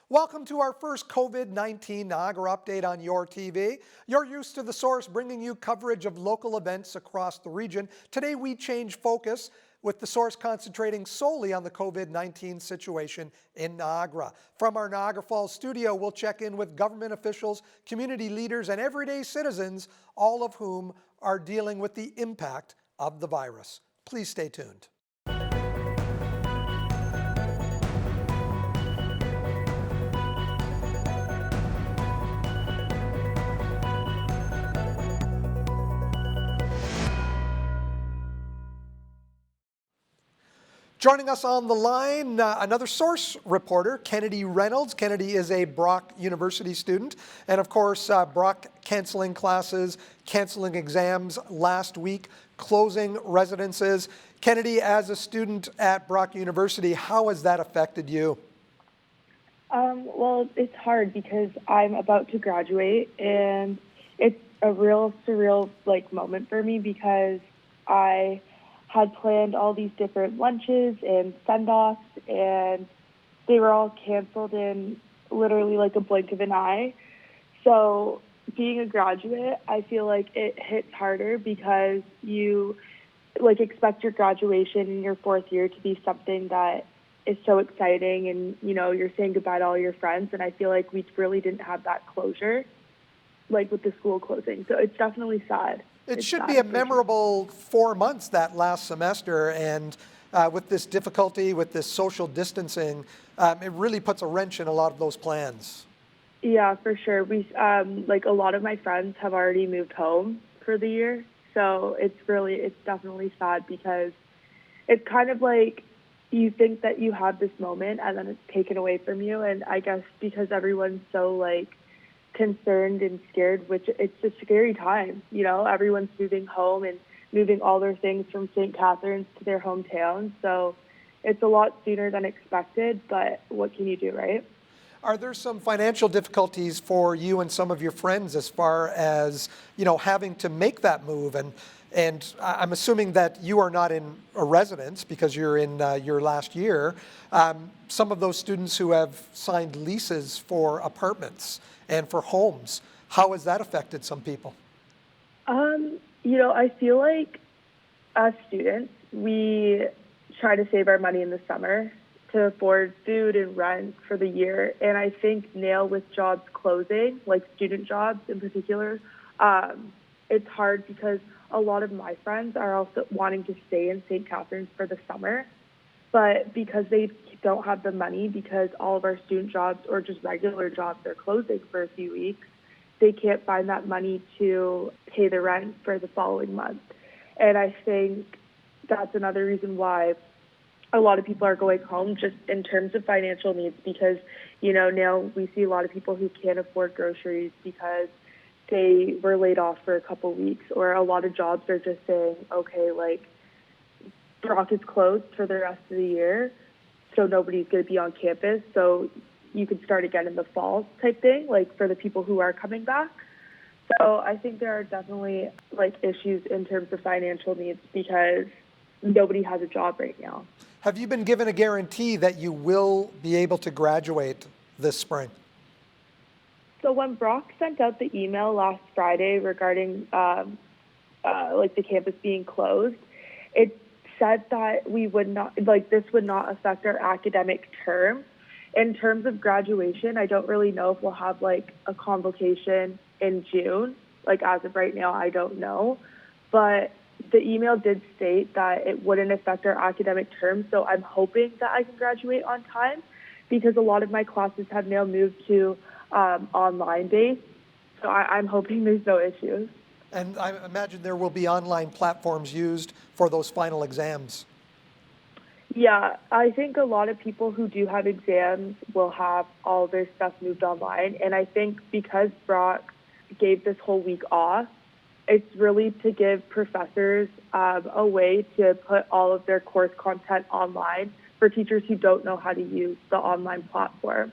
Welcome to our first COVID-19 Niagara update on your TV. You're used to the Source bringing you coverage of local events across the region. Today we change focus with the Source concentrating solely on the COVID-19 situation in Niagara. From our Niagara Falls studio, we'll check in with government officials, community leaders, and everyday citizens, all of whom are dealing with the impact of the virus. Please stay tuned. Joining us on the line, another Source reporter, Kennedy Reynolds. Kennedy is a Brock University student, and of course, Brock canceling classes, canceling exams last week, closing residences. Kennedy, as a student at Brock University, how has that affected you? Well, it's hard because I'm about to graduate, and it's a real surreal moment for me because I had planned all these different lunches and send-offs, and they were all canceled in literally like a blink of an eye. So being a graduate, I feel like it hits harder because you expect your graduation in your fourth year to be something that is so exciting, and you're saying goodbye to all your friends, and I feel like we really didn't have that closure with the school closing. So it's definitely sad. It should be a memorable 4 months that last semester, and with this difficulty, with this social distancing, it really puts a wrench in a lot of those plans. Yeah, for sure. We a lot of my friends have already moved home for the year, so it's definitely sad because it's kind of like you think that you have this moment and then it's taken away from you, and I guess because everyone's so concerned and scared, which it's a scary time. Everyone's moving home and moving all their things from St. Catharines to their hometown. So it's a lot sooner than expected, but what can you do, right? Are there some financial difficulties for you and some of your friends as far as, having to make that move? And I'm assuming that you are not in a residence because you're in your last year. Some of those students who have signed leases for apartments and for homes, how has that affected some people? I feel like as students, we try to save our money in the summer to afford food and rent for the year. And I think now with jobs closing, like student jobs in particular, it's hard because a lot of my friends are also wanting to stay in St. Catharines for the summer, but because they don't have the money because all of our student jobs or just regular jobs are closing for a few weeks, they can't find that money to pay the rent for the following month. And I think that's another reason why a lot of people are going home just in terms of financial needs because, now we see a lot of people who can't afford groceries because they were laid off for a couple weeks, or a lot of jobs are just saying, okay, Brock is closed for the rest of the year, so nobody's going to be on campus, so you can start again in the fall type thing, for the people who are coming back. So I think there are definitely issues in terms of financial needs because nobody has a job right now. Have you been given a guarantee that you will be able to graduate this spring? So when Brock sent out the email last Friday regarding the campus being closed, it said that we would not, this would not affect our academic term. In terms of graduation, I don't really know if we'll have a convocation in June. As of right now, I don't know. But the email did state that it wouldn't affect our academic term, so I'm hoping that I can graduate on time because a lot of my classes have now moved to online based. So I'm hoping there's no issues. And I imagine there will be online platforms used for those final exams. Yeah, I think a lot of people who do have exams will have all their stuff moved online. And I think because Brock gave this whole week off, it's really to give professors a way to put all of their course content online for teachers who don't know how to use the online platform.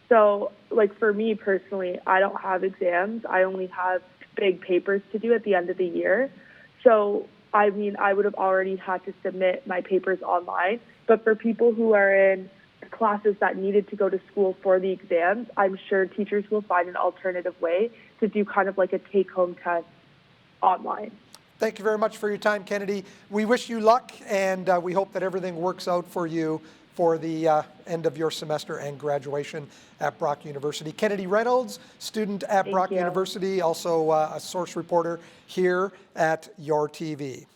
So, for me personally, I don't have exams. I only have big papers to do at the end of the year. So, I would have already had to submit my papers online. But for people who are in classes that needed to go to school for the exams, I'm sure teachers will find an alternative way to do kind of like a take-home test online. Thank you very much for your time, Kennedy. We wish you luck, and we hope that everything works out for you for the end of your semester and graduation at Brock University. Kennedy Reynolds, student at Brock University, also a Source reporter here at Your TV.